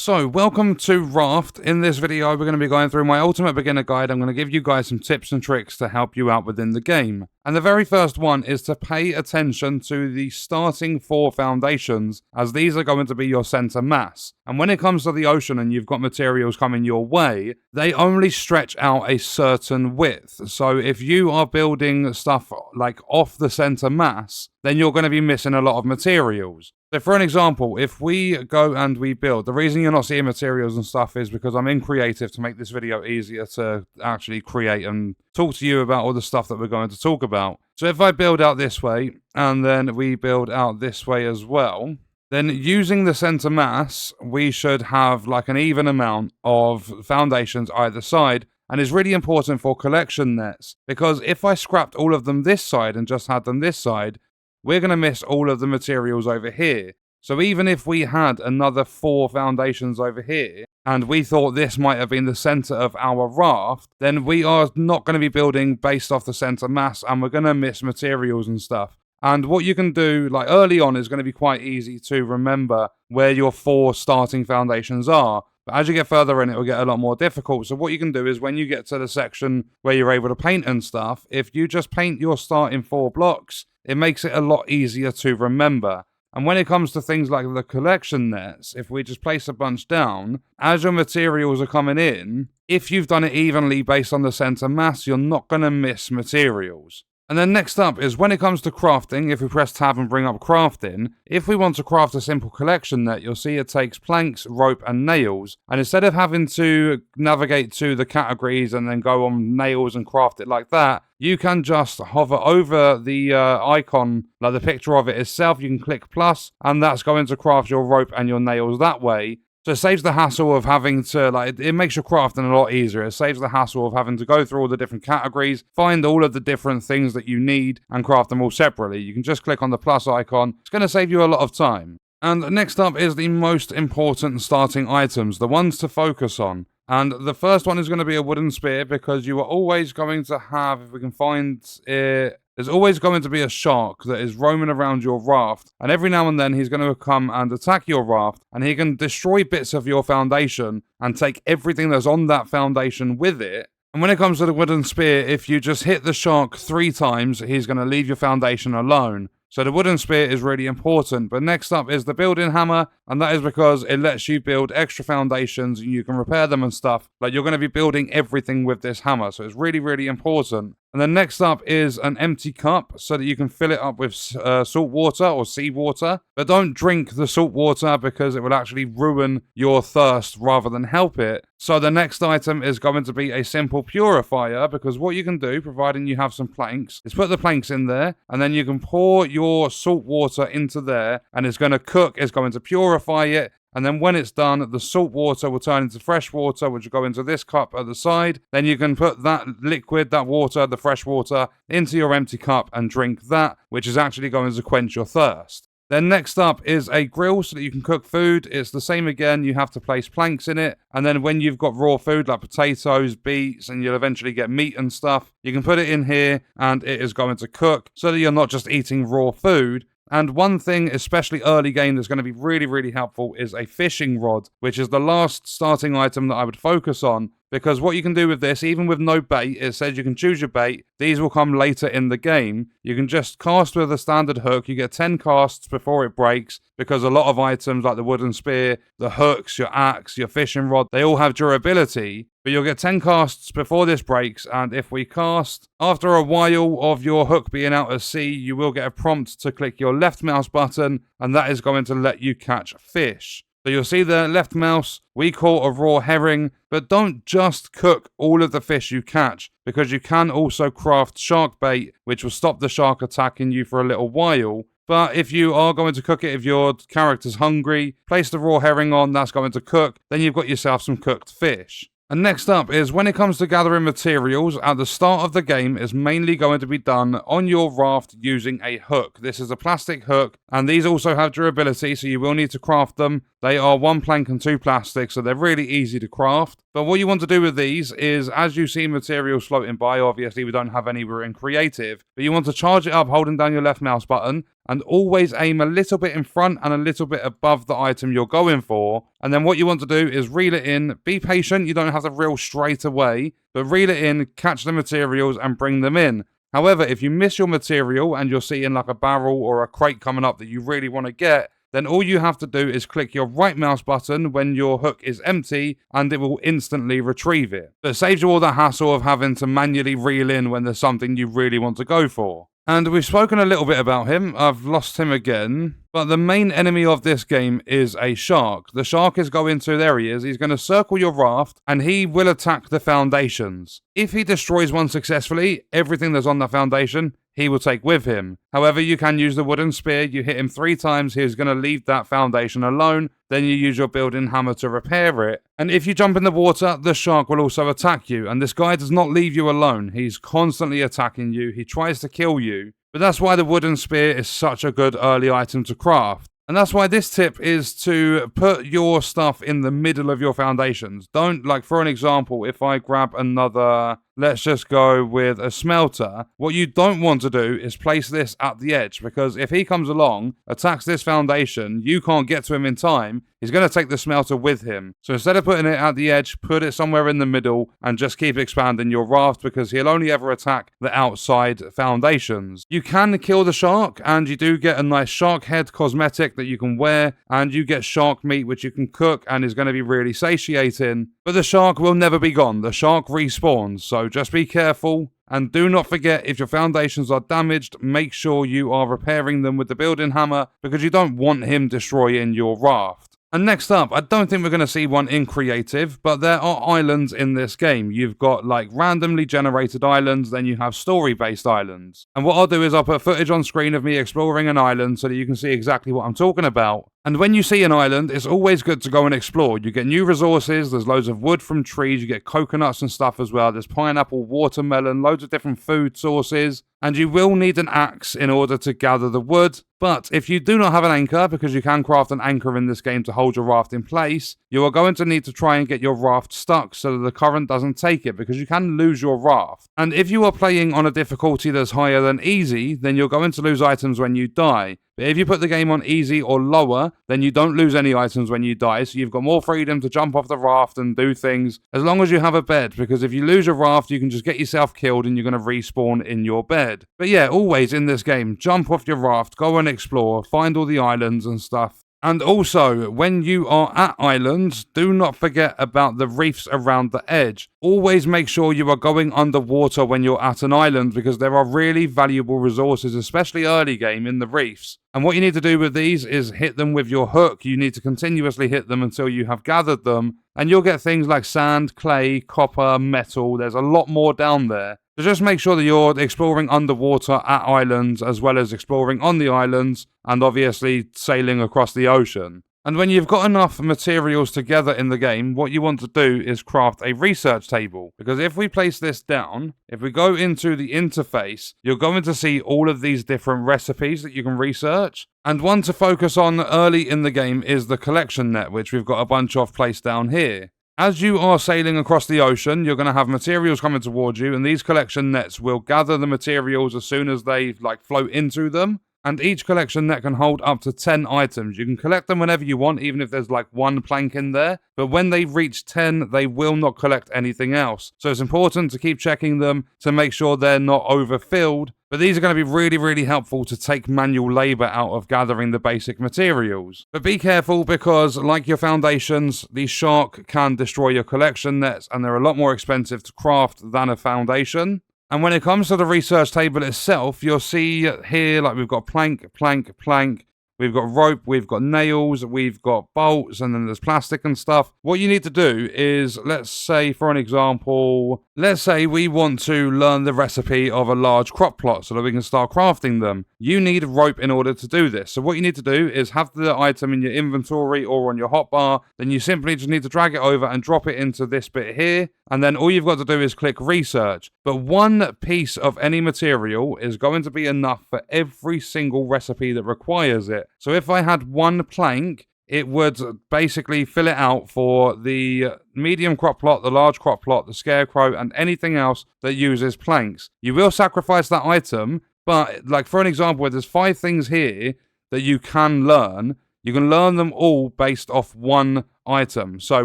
So, welcome to Raft. In this video, we're going to be going through my ultimate beginner guide. I'm going to give you guys some tips and tricks to help you out within the game. And the very first one is to pay attention to the starting 4 foundations, as these are going to be your center mass. And when it comes to the ocean and you've got materials coming your way, they only stretch out a certain width. So if you are building stuff like off the center mass, then you're going to be missing a lot of materials. So for an example, if we go and we build, the reason you're not seeing materials and stuff is because I'm in creative to make this video easier to actually create and talk to you about all the stuff that we're going to talk about. So if I build out this way, and then we build out this way as well, then using the center mass, we should have like an even amount of foundations either side. And it's really important for collection nets, because if I scrapped all of them this side and just had them this side, we're going to miss all of the materials over here. So even if we had another 4 foundations over here, and we thought this might have been the center of our raft, then we are not going to be building based off the center mass, and we're going to miss materials and stuff. And what you can do, like early on, is going to be quite easy to remember where your 4 starting foundations are. But as you get further in, it will get a lot more difficult. So what you can do is when you get to the section where you're able to paint and stuff, if you just paint your starting 4 blocks, it makes it a lot easier to remember. And when it comes to things like the collection nets, if we just place a bunch down, as your materials are coming in, if you've done it evenly based on the center mass, you're not going to miss materials. And then next up is when it comes to crafting, if we press tab and bring up crafting, if we want to craft a simple collection net, you'll see it takes planks, rope and nails. And instead of having to navigate to the categories and then go on nails and craft it like that, you can just hover over the icon, like the picture of it itself. You can click plus, and that's going to craft your rope and your nails that way. So it saves the hassle of having to, it makes your crafting a lot easier. It saves the hassle of having to go through all the different categories, find all of the different things that you need, and craft them all separately. You can just click on the plus icon. It's going to save you a lot of time. And next up is the most important starting items, the ones to focus on. And the first one is going to be a wooden spear, because you are always going to have, if we can find it, there's always going to be a shark that is roaming around your raft, and every now and then he's going to come and attack your raft, and he can destroy bits of your foundation and take everything that's on that foundation with it. And when it comes to the wooden spear, if you just hit the shark 3 times, he's going to leave your foundation alone. So the wooden spear is really important. But next up is the building hammer, and that is because it lets you build extra foundations and you can repair them and stuff. Like, you're going to be building everything with this hammer, so it's really, really important. And then next up is an empty cup, so that you can fill it up with salt water or seawater. But don't drink the salt water, because it will actually ruin your thirst rather than help it. So the next item is going to be a simple purifier, because what you can do, providing you have some planks, is put the planks in there, and then you can pour your salt water into there, and it's going to cook, it's going to purify it. And then when it's done, the salt water will turn into fresh water, which will go into this cup at the side. Then you can put that liquid, that water, the fresh water, into your empty cup and drink that, which is actually going to quench your thirst. Then next up is a grill, so that you can cook food. It's the same again, you have to place planks in it. And then when you've got raw food like potatoes, beets, and you'll eventually get meat and stuff, you can put it in here and it is going to cook, so that you're not just eating raw food. And one thing, especially early game, that's going to be really, really helpful is a fishing rod, which is the last starting item that I would focus on. Because what you can do with this, even with no bait, it says you can choose your bait. These will come later in the game. You can just cast with a standard hook. You get 10 casts before it breaks, because a lot of items like the wooden spear, the hooks, your axe, your fishing rod, they all have durability. But you'll get 10 casts before this breaks, and if we cast, after a while of your hook being out at sea, you will get a prompt to click your left mouse button, and that is going to let you catch fish. So you'll see the left mouse, we caught a raw herring, but don't just cook all of the fish you catch, because you can also craft shark bait, which will stop the shark attacking you for a little while. But if you are going to cook it, if your character's hungry, place the raw herring on, that's going to cook, then you've got yourself some cooked fish. And next up is when it comes to gathering materials, at the start of the game is mainly going to be done on your raft using a hook. This is a plastic hook, and these also have durability, so you will need to craft them. They are 1 plank and 2 plastic, so they're really easy to craft. But what you want to do with these is, as you see materials floating by, obviously we don't have any, we're in creative, but you want to charge it up holding down your left mouse button, and always aim a little bit in front and a little bit above the item you're going for. And then what you want to do is reel it in. Be patient, you don't have to reel straight away, but reel it in, catch the materials and bring them in. However, if you miss your material and you're seeing like a barrel or a crate coming up that you really want to get, then all you have to do is click your right mouse button when your hook is empty and it will instantly retrieve it. So it saves you all the hassle of having to manually reel in when there's something you really want to go for. And we've spoken a little bit about him. I've lost him again. But the main enemy of this game is a shark. The shark is going to, there he is, he's going to circle your raft and he will attack the foundations. If he destroys one successfully, everything that's on the foundation, he will take with him. However, you can use the wooden spear. You hit him 3 times, he's going to leave that foundation alone. Then you use your building hammer to repair it. And if you jump in the water, the shark will also attack you. And this guy does not leave you alone. He's constantly attacking you. He tries to kill you. But that's why the wooden spear is such a good early item to craft. And that's why this tip is to put your stuff in the middle of your foundations. Don't, like for an example, if I grab another, let's just go with a smelter, what you don't want to do is place this at the edge, because if he comes along, attacks this foundation, you can't get to him in time, he's going to take the smelter with him. So instead of putting it at the edge, put it somewhere in the middle and just keep expanding your raft, because he'll only ever attack the outside foundations. You can kill the shark and you do get a nice shark head cosmetic that you can wear, and you get shark meat which you can cook and is going to be really satiating. But the shark will never be gone. The shark respawns, so just be careful. And do not forget, if your foundations are damaged, make sure you are repairing them with the building hammer, because you don't want him destroying your raft. And next up, I don't think we're going to see one in creative, but there are islands in this game. You've got like randomly generated islands, then you have story-based islands. And what I'll do is I'll put footage on screen of me exploring an island so that you can see exactly what I'm talking about. And when you see an island, it's always good to go and explore. You get new resources, there's loads of wood from trees, you get coconuts and stuff as well. There's pineapple, watermelon, loads of different food sources. And you will need an axe in order to gather the wood. But if you do not have an anchor, because you can craft an anchor in this game to hold your raft in place, you are going to need to try and get your raft stuck so that the current doesn't take it, because you can lose your raft. And if you are playing on a difficulty that's higher than easy, then you're going to lose items when you die. But if you put the game on easy or lower, then you don't lose any items when you die, so you've got more freedom to jump off the raft and do things, as long as you have a bed, because if you lose your raft, you can just get yourself killed and you're going to respawn in your bed. But yeah, always in this game, jump off your raft, go and explore, find all the islands and stuff. And also, when you are at islands, do not forget about the reefs around the edge. Always make sure you are going underwater when you're at an island, because there are really valuable resources, especially early game, in the reefs. And what you need to do with these is hit them with your hook. You need to continuously hit them until you have gathered them. And you'll get things like sand, clay, copper, metal. There's a lot more down there. So just make sure that you're exploring underwater at islands, as well as exploring on the islands, and obviously sailing across the ocean. And when you've got enough materials together in the game, what you want to do is craft a research table. Because if we place this down, if we go into the interface, you're going to see all of these different recipes that you can research. And one to focus on early in the game is the collection net, which we've got a bunch of placed down here. As you are sailing across the ocean, you're going to have materials coming towards you, and these collection nets will gather the materials as soon as they float into them. And each collection net can hold up to 10 items. You can collect them whenever you want, even if there's one plank in there. But when they reach 10, they will not collect anything else. So it's important to keep checking them to make sure they're not overfilled. But these are going to be really, really helpful to take manual labor out of gathering the basic materials. But be careful, because like your foundations, the shark can destroy your collection nets, and they're a lot more expensive to craft than a foundation. And when it comes to the research table itself, you'll see here, we've got plank, plank, plank. We've got rope, we've got nails, we've got bolts, and then there's plastic and stuff. What you need to do is, let's say, for an example, let's say we want to learn the recipe of a large crop plot so that we can start crafting them. You need rope in order to do this. So what you need to do is have the item in your inventory or on your hotbar. Then you simply just need to drag it over and drop it into this bit here. And then all you've got to do is click research. But one piece of any material is going to be enough for every single recipe that requires it. So if I had one plank, it would basically fill it out for the medium crop plot, the large crop plot, the scarecrow, and anything else that uses planks. You will sacrifice that item, But like for an example, where there's 5 things here that you can learn them all based off one item. So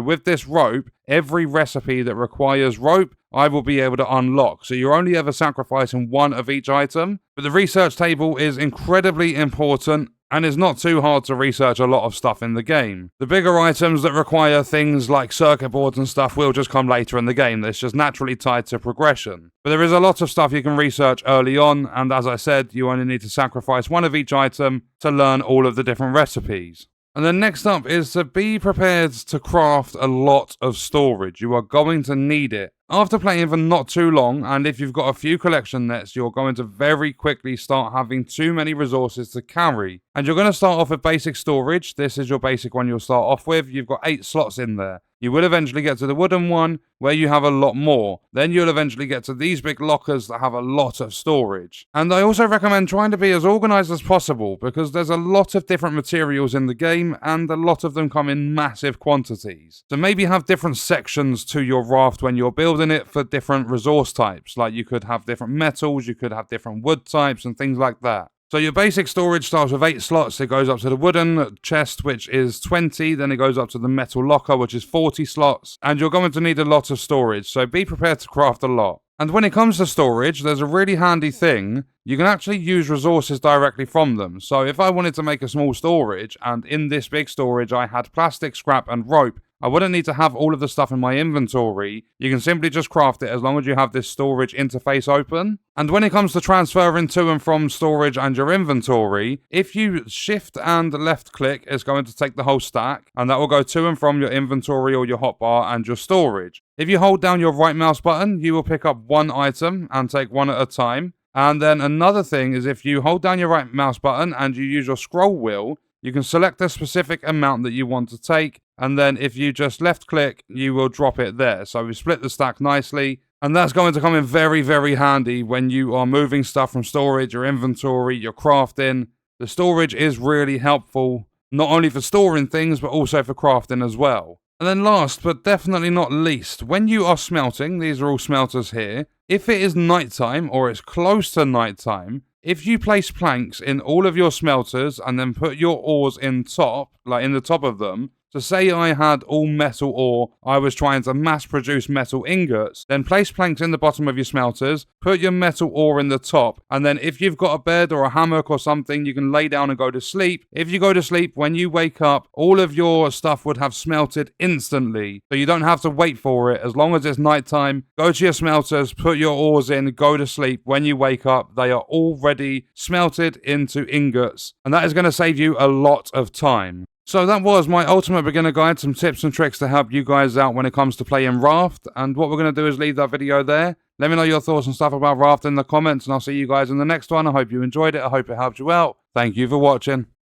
with this rope, every recipe that requires rope, I will be able to unlock. So you're only ever sacrificing one of each item. But the research table is incredibly important and it's not too hard to research a lot of stuff in the game. The bigger items that require things like circuit boards and stuff will just come later in the game. That's just naturally tied to progression. But there is a lot of stuff you can research early on, and as I said, you only need to sacrifice one of each item to learn all of the different recipes. And then next up is to be prepared to craft a lot of storage. You are going to need it. After playing for not too long, and if you've got a few collection nets, you're going to very quickly start having too many resources to carry. And you're going to start off with basic storage. This is your basic one you'll start off with. You've got 8 slots in there. You will eventually get to the wooden one, where you have a lot more. Then you'll eventually get to these big lockers that have a lot of storage. And I also recommend trying to be as organized as possible, because there's a lot of different materials in the game, and a lot of them come in massive quantities. So maybe have different sections to your raft when you're building it for different resource types. Like you could have different metals, you could have different wood types, and things like that. So your basic storage starts with 8 slots. It goes up to the wooden chest, which is 20. Then it goes up to the metal locker, which is 40 slots. And you're going to need a lot of storage, so be prepared to craft a lot. And when it comes to storage, there's a really handy thing. You can actually use resources directly from them. So if I wanted to make a small storage, and in this big storage I had plastic, scrap, and rope, I wouldn't need to have all of the stuff in my inventory. You can simply just craft it as long as you have this storage interface open. And when it comes to transferring to and from storage and your inventory, if you shift and left click, it's going to take the whole stack, and that will go to and from your inventory or your hotbar and your storage. If you hold down your right mouse button, you will pick up one item and take one at a time. And then another thing is if you hold down your right mouse button and you use your scroll wheel, you can select a specific amount that you want to take, and then if you just left click, you will drop it there. So we split the stack nicely, and that's going to come in very, very handy when you are moving stuff from storage, your inventory, your crafting. The storage is really helpful, not only for storing things, but also for crafting as well. And then last, but definitely not least, when you are smelting, these are all smelters here, if it is nighttime or it's close to nighttime, if you place planks in all of your smelters and then put your ores in top, like in the top of them, so say I had all metal ore, I was trying to mass produce metal ingots, then place planks in the bottom of your smelters, put your metal ore in the top, and then if you've got a bed or a hammock or something, you can lay down and go to sleep. If you go to sleep, when you wake up, all of your stuff would have smelted instantly, so you don't have to wait for it. As long as it's nighttime, go to your smelters, put your ores in, go to sleep. When you wake up, they are already smelted into ingots, and that is going to save you a lot of time. So that was my ultimate beginner guide, some tips and tricks to help you guys out when it comes to playing Raft. And what we're going to do is leave that video there. Let me know your thoughts and stuff about Raft in the comments, and I'll see you guys in the next one. I hope you enjoyed it. I hope it helped you out. Thank you for watching.